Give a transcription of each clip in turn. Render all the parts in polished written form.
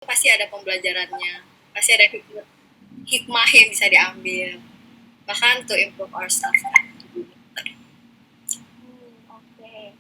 pasti ada pembelajarannya, pasti ada hikmah yang bisa diambil, bahkan to improve ourselves. Oke.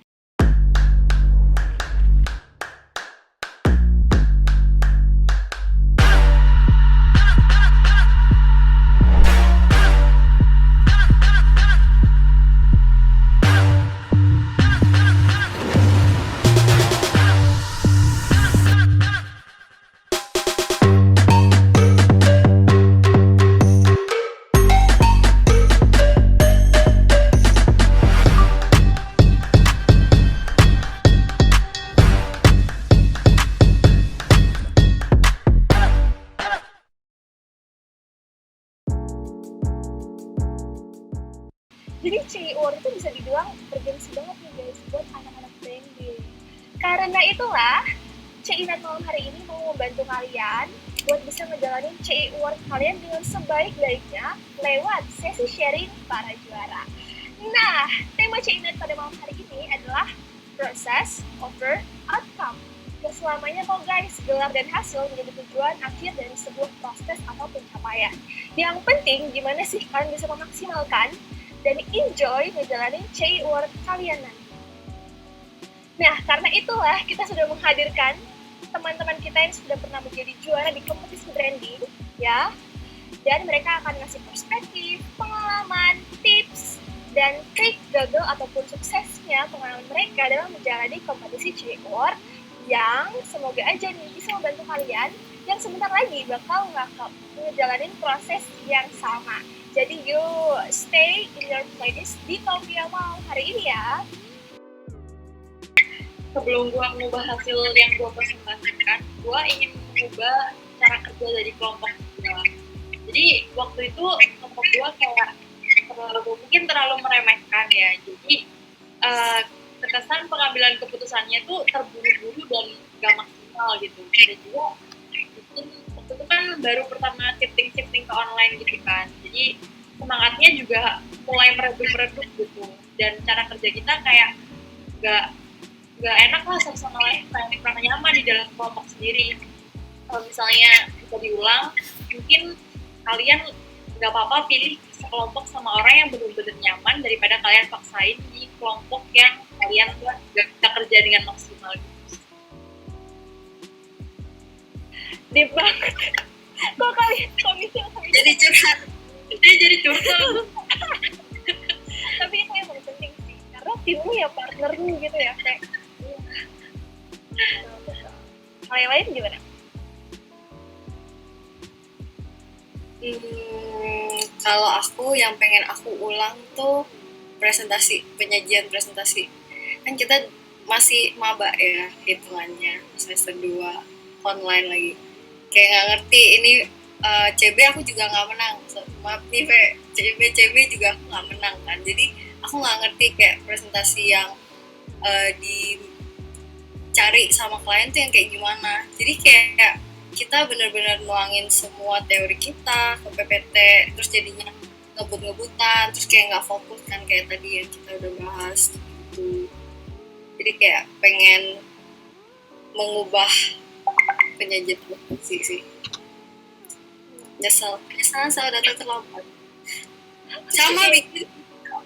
Jadi CIOR itu bisa dibilang bergengsi banget nih guys buat anak-anak branding. Karena itulah CINet malam hari ini mau membantu kalian buat bisa ngejalanin CIOR kalian dengan sebaik-baiknya lewat sesi sharing para juara. Nah, tema CINet pada malam hari ini adalah proses over outcome. Gak selamanya kok guys, gelar dan hasil menjadi tujuan akhir dari sebuah proses atau pencapaian. Yang penting gimana sih kalian bisa memaksimalkan dan enjoy ngejalanin CIOR kalian nanti. Nah, karena itulah kita sudah menghadirkan teman-teman kita yang sudah pernah menjadi juara di kompetisi branding, ya. Dan mereka akan ngasih perspektif, pengalaman, tips, dan trik gagal ataupun suksesnya pengalaman mereka dalam menjalani kompetisi CIOR yang semoga aja nih bisa membantu kalian yang sebentar lagi bakal ngejalanin proses yang sama. Jadi yuk stay in your playlist di Topia Mau hari ini ya. Sebelum gue mengubah hasil yang gue presentasikan, gue ingin mengubah cara kerja dari kelompok gue. Jadi waktu itu kelompok gue kayak terlalu meremehkan ya. Jadi kesan pengambilan keputusannya tuh terburu-buru dan gak maksimal gitu. Dan juga waktu itu kan baru pertama shifting ke online gitu kan. Jadi semangatnya juga mulai meredup gitu. Dan cara kerja kita kayak gak enak lah sama lain, kayak kurang nyaman di dalam kelompok sendiri. Kalau misalnya bisa diulang, mungkin kalian gak apa-apa pilih sekelompok sama orang yang benar-benar nyaman daripada kalian paksain di kelompok yang kalian gak bisa kerja dengan maksimal. Deep banget. Kok kalian komisi jadi curhat? Jadi curhat. Tapi itu yang paling penting sih, karena timmu ya partnermu gitu ya, kayak hal yang lain gimana? Kalau aku yang pengen aku ulang tuh penyajian presentasi. Kan kita masih maba ya hitungannya, semester 2 online lagi. Kayak nggak ngerti ini CB aku juga nggak menang. Maaf nih CB juga aku nggak menang kan. Jadi aku nggak ngerti kayak presentasi yang dicari sama klien tuh yang kayak gimana. Jadi kayak kita benar-benar nuangin semua teori kita ke PPT, terus jadinya ngebut-ngebutan, terus kayak nggak fokus kan kayak tadi yang kita udah bahas gitu. Jadi kayak pengen mengubah penyajian presentasi sih. Penyesalan saya datang terlambat. Sama bikin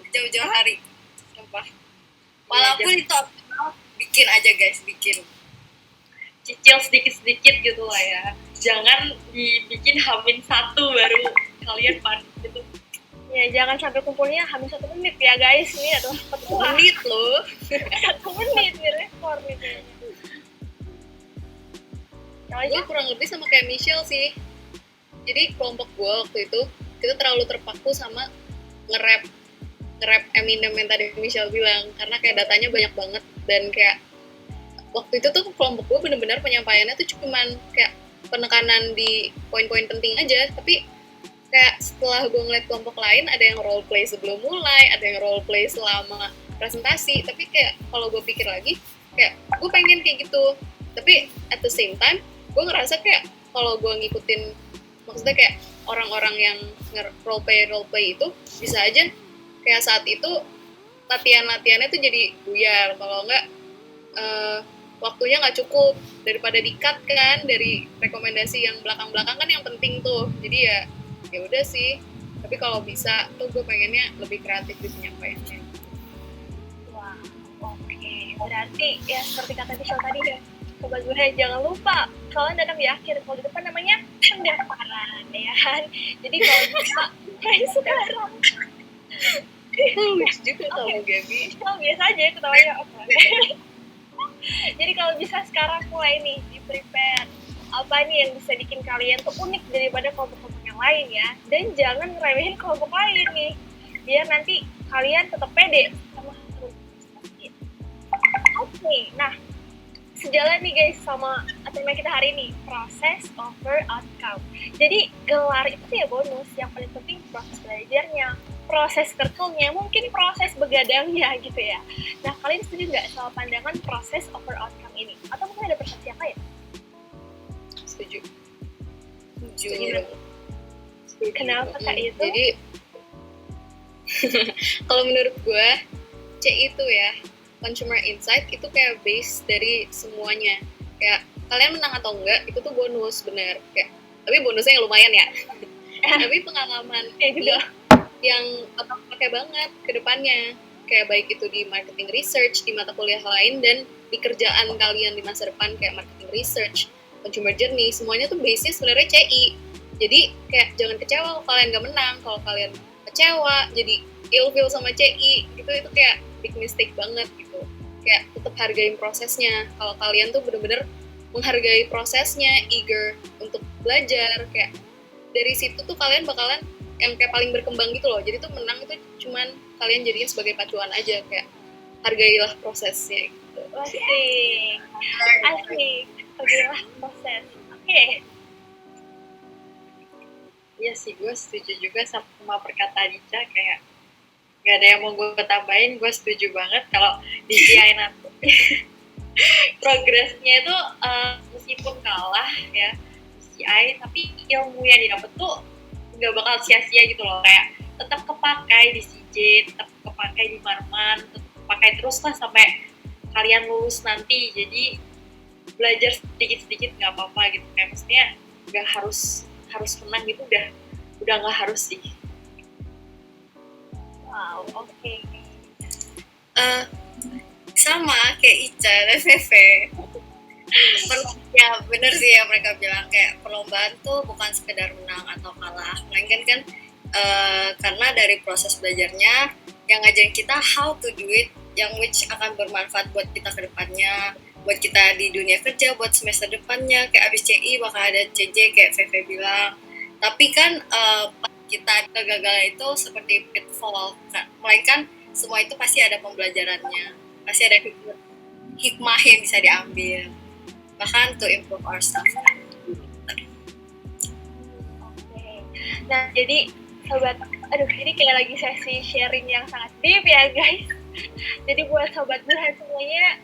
jauh-jauh hari, sumpah. Walaupun itu bikin aja guys, bikin. Cicil sedikit-sedikit gitu lah ya. Jangan dibikin H-1 baru kalian panik gitu. Ya jangan sampai kumpulnya H-1 menit ya guys. Ini adalah 1 menit loh. 1 menit nih rekor nih kayaknya. Gue kurang lebih sama kayak Michelle sih. Jadi kelompok gue waktu itu kita terlalu terpaku sama nge-rap Eminem yang tadi Michelle bilang, karena kayak datanya banyak banget dan kayak waktu itu tuh kelompok gue bener-bener penyampaiannya tuh cuman kayak penekanan di poin-poin penting aja. Tapi kayak setelah gue ngeliat kelompok lain, ada yang role play sebelum mulai, ada yang role play selama presentasi. Tapi kayak kalau gue pikir lagi, kayak gue pengen kayak gitu. Tapi at the same time, gue ngerasa kayak kalau gue ngikutin, maksudnya kayak orang-orang yang role play itu bisa aja kayak saat itu latihannya tuh jadi buyar. Kalau enggak waktunya nggak cukup, daripada di-cut kan dari rekomendasi yang belakang-belakang kan yang penting tuh. Jadi ya udah sih, tapi kalau bisa tuh gue pengennya lebih kreatif di penyampaiannya. Wah, oke. Berarti ya seperti kata Michelle tadi ya, Sobat Burhan jangan lupa kalian datang di akhir, kalau di depan namanya pendaftaran ya kan. Jadi kalau bisa mulai sekarang. Lucu juga kamu Gaby. Michelle biasa aja ketawanya apa. Jadi kalau bisa sekarang mulai nih di prepare apa nih yang bisa bikin kalian tuh unik daripada kelompok-kelompok yang lain ya, dan jangan ngeremehin kelompok lain nih biar nanti kalian tetap pede sama hasil presentasi. Oke, nah sejalan nih guys sama tema kita hari ini, proses over outcome. Jadi gelar itu ya bonus, yang paling penting proses belajarnya, proses terkulnya, mungkin proses begadangnya gitu ya. Nah kalian setuju nggak sama pandangan proses over outcome ini? Atau mungkin ada persepsi apa ya? Setuju. Jujur. Kenapa Kak itu? Jadi kalau menurut gue C itu ya, consumer insight itu kayak base dari semuanya. Kayak kalian menang atau enggak itu tuh bonus, bener. Kayak tapi bonusnya yang lumayan ya. Tapi pengalaman Ya juga. yang otak pakai banget ke depannya. Kayak baik itu di marketing research, di mata kuliah lain, dan di kerjaan kalian di masa depan kayak marketing research, consumer journey, semuanya tuh base-nya sebenarnya CI. Jadi kayak jangan kecewa kalau kalian gak menang. Kalau kalian kecewa jadi ilfeel sama CI gitu, itu kayak big mistake banget gitu. Kayak tetap hargain prosesnya. Kalau kalian tuh bener-bener menghargai prosesnya, eager untuk belajar, kayak dari situ tuh kalian bakalan yang kayak paling berkembang gitu loh. Jadi tuh menang itu cuman kalian jadiin sebagai pacuan aja, kayak hargailah prosesnya gitu. Asik, hargailah proses. Oke. Iya sih, gue setuju juga sama perkataan Ica, kayak gak ada yang mau gue tambahin. Gue setuju banget kalau di CI nanti progresnya itu meskipun kalah ya CI, tapi ilmu yang didapat tuh gak bakal sia-sia gitu loh. Kayak tetap kepakai di CJ, tetap kepakai di Marman, tetap kepakai terus lah sampai kalian lulus nanti. Jadi belajar sedikit-sedikit gak apa-apa gitu. Kayak maksudnya gak harus menang gitu, udah gak harus sih. Wow, oke. Sama kayak Ica dan Feve. Ya bener sih yang mereka bilang, kayak perlombaan tuh bukan sekedar menang atau kalah, melainkan kan karena dari proses belajarnya yang ngajarin kita how to do it, yang which akan bermanfaat buat kita ke depannya, buat kita di dunia kerja, buat semester depannya. Kayak abis CI bakal ada CJ kayak Feve bilang. Tapi kan kita kegagalan itu seperti pitfall, melainkan semua itu pasti ada pembelajarannya, pasti ada hikmah yang bisa diambil, bahkan to improve our stuff. Oke. Nah, jadi sobat, ini kayak lagi sesi sharing yang sangat deep ya guys. Jadi buat sobat Burhan semuanya,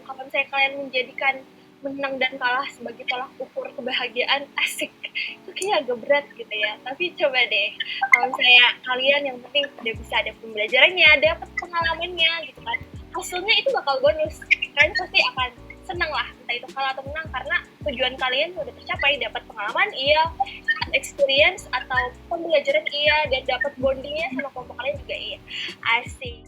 kalau misalnya kalian menjadikan menang dan kalah sebagai tolak ukur kebahagiaan, asik, itu kayaknya agak berat gitu ya. Tapi coba deh, kalau misalnya kalian yang penting udah bisa ada pembelajarannya, dapat pengalamannya gitu kan, hasilnya itu bakal bonus. Kalian pasti akan senang lah, entah itu kalah atau menang, karena tujuan kalian udah tercapai, dapat pengalaman iya, experience atau pembelajaran iya, dan dapat bondingnya sama kelompok kalian juga iya. Asik.